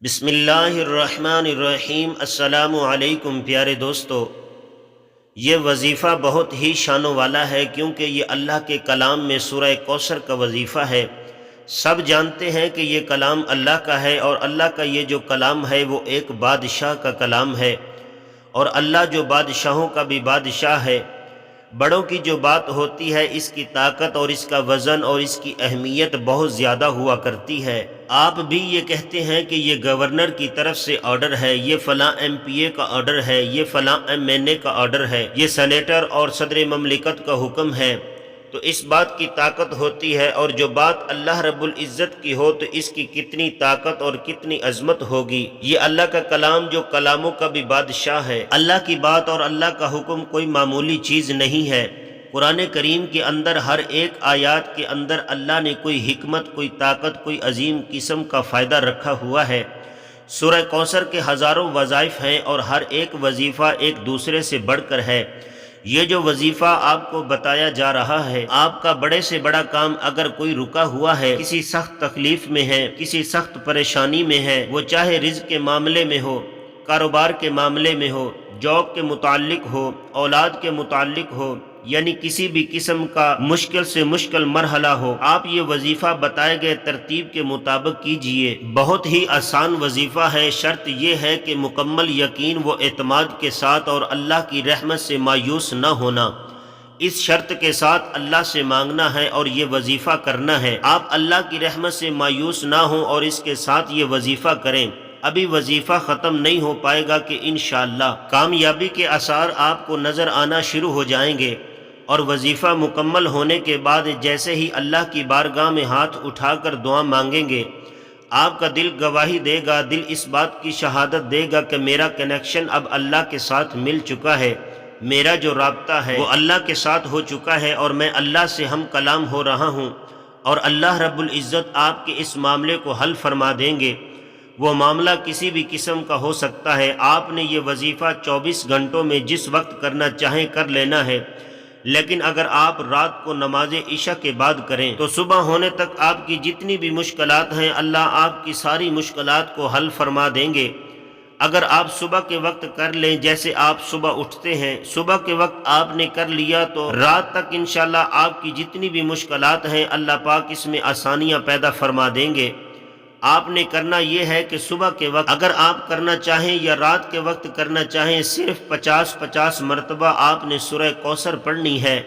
بسم اللہ الرحمن الرحیم۔ السلام علیکم پیارے دوستو، یہ وظیفہ بہت ہی شانوں والا ہے کیونکہ یہ اللہ کے کلام میں سورہ کوثر کا وظیفہ ہے۔ سب جانتے ہیں کہ یہ کلام اللہ کا ہے، اور اللہ کا یہ جو کلام ہے وہ ایک بادشاہ کا کلام ہے، اور اللہ جو بادشاہوں کا بھی بادشاہ ہے۔ بڑوں کی جو بات ہوتی ہے، اس کی طاقت اور اس کا وزن اور اس کی اہمیت بہت زیادہ ہوا کرتی ہے۔ آپ بھی یہ کہتے ہیں کہ یہ گورنر کی طرف سے آرڈر ہے، یہ فلاں ایم پی اے کا آرڈر ہے، یہ فلاں ایم این اے کا آرڈر ہے، یہ سینیٹر اور صدر مملکت کا حکم ہے، تو اس بات کی طاقت ہوتی ہے۔ اور جو بات اللہ رب العزت کی ہو تو اس کی کتنی طاقت اور کتنی عظمت ہوگی۔ یہ اللہ کا کلام جو کلاموں کا بھی بادشاہ ہے۔ اللہ کی بات اور اللہ کا حکم کوئی معمولی چیز نہیں ہے۔ قرآن کریم کے اندر ہر ایک آیات کے اندر اللہ نے کوئی حکمت، کوئی طاقت، کوئی عظیم قسم کا فائدہ رکھا ہوا ہے۔ سورہ کوثر کے ہزاروں وظائف ہیں، اور ہر ایک وظیفہ ایک دوسرے سے بڑھ کر ہے۔ یہ جو وظیفہ آپ کو بتایا جا رہا ہے، آپ کا بڑے سے بڑا کام اگر کوئی رکا ہوا ہے، کسی سخت تکلیف میں ہے، کسی سخت پریشانی میں ہے، وہ چاہے رزق کے معاملے میں ہو، کاروبار کے معاملے میں ہو، جاب کے متعلق ہو، اولاد کے متعلق ہو، یعنی کسی بھی قسم کا مشکل سے مشکل مرحلہ ہو، آپ یہ وظیفہ بتائے گئے ترتیب کے مطابق کیجئے۔ بہت ہی آسان وظیفہ ہے، شرط یہ ہے کہ مکمل یقین و اعتماد کے ساتھ اور اللہ کی رحمت سے مایوس نہ ہونا۔ اس شرط کے ساتھ اللہ سے مانگنا ہے اور یہ وظیفہ کرنا ہے۔ آپ اللہ کی رحمت سے مایوس نہ ہوں اور اس کے ساتھ یہ وظیفہ کریں۔ ابھی وظیفہ ختم نہیں ہو پائے گا کہ انشاءاللہ کامیابی کے آثار آپ کو نظر آنا شروع ہو جائیں گے، اور وظیفہ مکمل ہونے کے بعد جیسے ہی اللہ کی بارگاہ میں ہاتھ اٹھا کر دعا مانگیں گے، آپ کا دل گواہی دے گا، دل اس بات کی شہادت دے گا کہ میرا کنیکشن اب اللہ کے ساتھ مل چکا ہے، میرا جو رابطہ ہے وہ اللہ کے ساتھ ہو چکا ہے، اور میں اللہ سے ہم کلام ہو رہا ہوں، اور اللہ رب العزت آپ کے اس معاملے کو حل فرما دیں گے۔ وہ معاملہ کسی بھی قسم کا ہو سکتا ہے۔ آپ نے یہ وظیفہ 24 گھنٹوں میں جس وقت کرنا چاہیں کر لینا ہے، لیکن اگر آپ رات کو نماز عشاء کے بعد کریں تو صبح ہونے تک آپ کی جتنی بھی مشکلات ہیں، اللہ آپ کی ساری مشکلات کو حل فرما دیں گے۔ اگر آپ صبح کے وقت کر لیں، جیسے آپ صبح اٹھتے ہیں، صبح کے وقت آپ نے کر لیا تو رات تک انشاءاللہ آپ کی جتنی بھی مشکلات ہیں اللہ پاک اس میں آسانیاں پیدا فرما دیں گے۔ آپ نے کرنا یہ ہے کہ صبح کے وقت اگر آپ کرنا چاہیں یا رات کے وقت کرنا چاہیں، صرف 50 مرتبہ آپ نے سورہ کوثر پڑھنی ہے،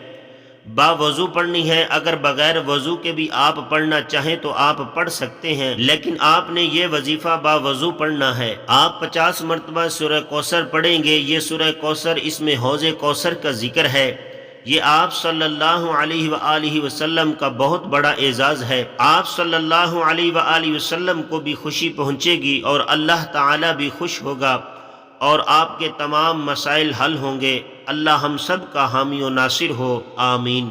با وضو پڑھنی ہے۔ اگر بغیر وضو کے بھی آپ پڑھنا چاہیں تو آپ پڑھ سکتے ہیں، لیکن آپ نے یہ وظیفہ با وضو پڑھنا ہے۔ آپ 50 مرتبہ سورہ کوثر پڑھیں گے۔ یہ سورہ کوثر، اس میں حوض کوثر کا ذکر ہے۔ یہ آپ صلی اللہ علیہ وآلہ وسلم کا بہت بڑا اعزاز ہے۔ آپ صلی اللہ علیہ وآلہ وسلم کو بھی خوشی پہنچے گی، اور اللہ تعالی بھی خوش ہوگا، اور آپ کے تمام مسائل حل ہوں گے۔ اللہ ہم سب کا حامی و ناصر ہو، آمین۔